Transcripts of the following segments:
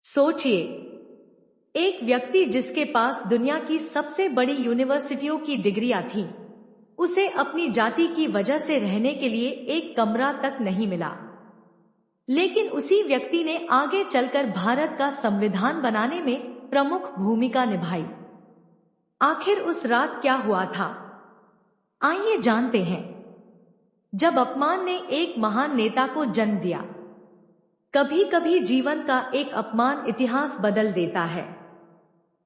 सोचिए, एक व्यक्ति जिसके पास दुनिया की सबसे बड़ी यूनिवर्सिटियों की डिग्रियां थीं, उसे अपनी जाति की वजह से रहने के लिए एक कमरा तक नहीं मिला। लेकिन उसी व्यक्ति ने आगे चलकर भारत का संविधान बनाने में प्रमुख भूमिका निभाई। आखिर उस रात क्या हुआ था? आइए जानते हैं। जब अपमान ने एक महान नेता को जन्म दिया। कभी कभी जीवन का एक अपमान इतिहास बदल देता है।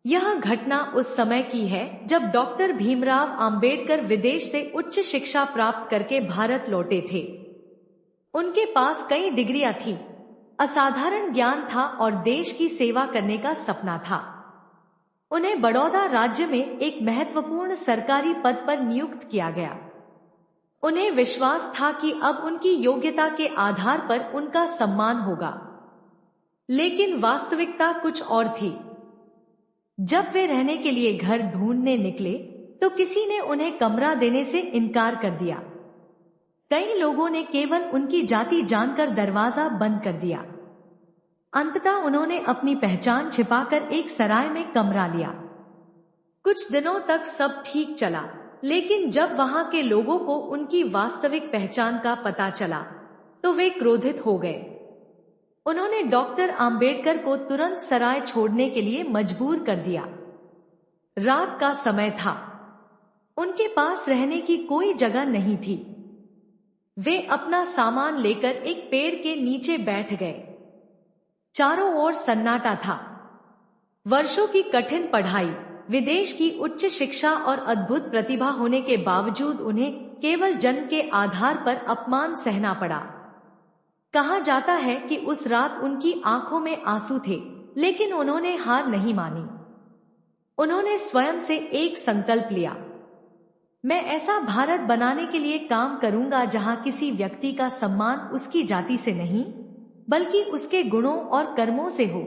यह घटना उस समय की है जब डॉक्टर भीमराव अंबेडकर विदेश से उच्च शिक्षा प्राप्त करके भारत लौटे थे। उनके पास कई डिग्रियां थी, असाधारण ज्ञान था और देश की सेवा करने का सपना था। उन्हें बड़ौदा राज्य में एक महत्वपूर्ण सरकारी पद पर नियुक्त किया गया। उन्हें विश्वास था कि अब उनकी योग्यता के आधार पर उनका सम्मान होगा। लेकिन वास्तविकता कुछ और थी। जब वे रहने के लिए घर ढूंढने निकले तो किसी ने उन्हें कमरा देने से इनकार कर दिया। कई लोगों ने केवल उनकी जाति जानकर दरवाजा बंद कर दिया। अंततः उन्होंने अपनी पहचान छिपाकर एक सराय में कमरा लिया। कुछ दिनों तक सब ठीक चला, लेकिन जब वहां के लोगों को उनकी वास्तविक पहचान का पता चला तो वे क्रोधित हो गए। उन्होंने डॉक्टर अंबेडकर को तुरंत सराय छोड़ने के लिए मजबूर कर दिया। रात का समय था। उनके पास रहने की कोई जगह नहीं थी। वे अपना सामान लेकर एक पेड़ के नीचे बैठ गए। चारों ओर सन्नाटा था। वर्षों की कठिन पढ़ाई, विदेश की उच्च शिक्षा और अद्भुत प्रतिभा होने के बावजूद उन्हें केवल जन्म के आधार पर अपमान सहना पड़ा। कहा जाता है कि उस रात उनकी आंखों में आंसू थे, लेकिन उन्होंने हार नहीं मानी। उन्होंने स्वयं से एक संकल्प लिया, मैं ऐसा भारत बनाने के लिए काम करूंगा जहां किसी व्यक्ति का सम्मान उसकी जाति से नहीं, बल्कि उसके गुणों और कर्मों से हो।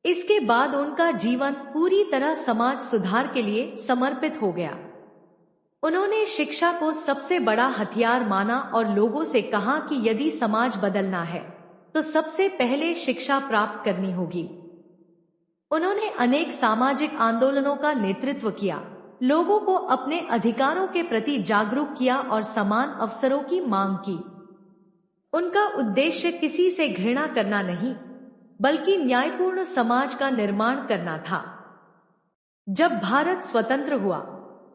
इसके बाद उनका जीवन पूरी तरह समाज सुधार के लिए समर्पित हो गया। उन्होंने शिक्षा को सबसे बड़ा हथियार माना और लोगों से कहा कि यदि समाज बदलना है तो सबसे पहले शिक्षा प्राप्त करनी होगी। उन्होंने अनेक सामाजिक आंदोलनों का नेतृत्व किया, लोगों को अपने अधिकारों के प्रति जागरूक किया और समान अवसरों की मांग की। उनका उद्देश्य किसी से घृणा करना नहीं, बल्कि न्यायपूर्ण समाज का निर्माण करना था। जब भारत स्वतंत्र हुआ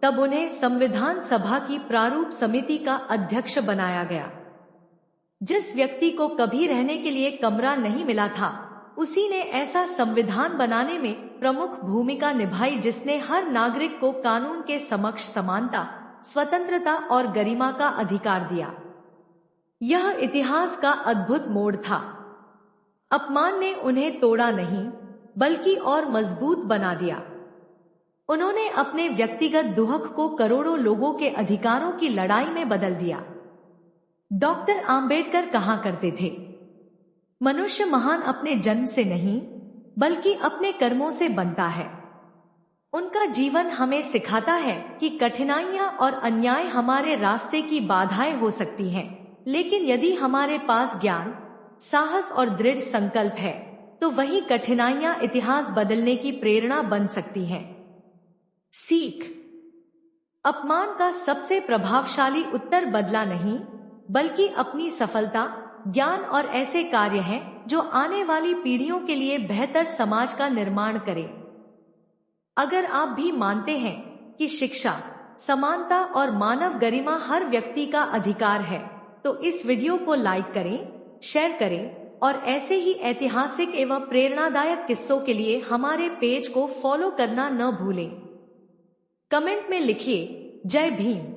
तब उन्हें संविधान सभा की प्रारूप समिति का अध्यक्ष बनाया गया। जिस व्यक्ति को कभी रहने के लिए कमरा नहीं मिला था, उसी ने ऐसा संविधान बनाने में प्रमुख भूमिका निभाई जिसने हर नागरिक को कानून के समक्ष समानता, स्वतंत्रता और गरिमा का अधिकार दिया। यह इतिहास का अद्भुत मोड़ था। अपमान ने उन्हें तोड़ा नहीं, बल्कि और मजबूत बना दिया। उन्होंने अपने व्यक्तिगत दुहक को करोड़ों लोगों के अधिकारों की लड़ाई में बदल दिया। डॉक्टर अंबेडकर कहा करते थे, मनुष्य महान अपने जन्म से नहीं, बल्कि अपने कर्मों से बनता है। उनका जीवन हमें सिखाता है कि कठिनाइयां और अन्याय हमारे रास्ते की बाधाएं हो सकती हैं, लेकिन यदि हमारे पास ज्ञान, साहस और दृढ़ संकल्प है तो वही कठिनाइयां इतिहास बदलने की प्रेरणा बन सकती हैं। सीख: अपमान का सबसे प्रभावशाली उत्तर बदला नहीं, बल्कि अपनी सफलता, ज्ञान और ऐसे कार्य हैं जो आने वाली पीढ़ियों के लिए बेहतर समाज का निर्माण करें। अगर आप भी मानते हैं कि शिक्षा, समानता और मानव गरिमा हर व्यक्ति का अधिकार है, तो इस वीडियो को लाइक करें, शेयर करें और ऐसे ही ऐतिहासिक एवं प्रेरणादायक किस्सों के लिए हमारे पेज को फॉलो करना न भूलें। कमेंट में लिखिए, जय भीम।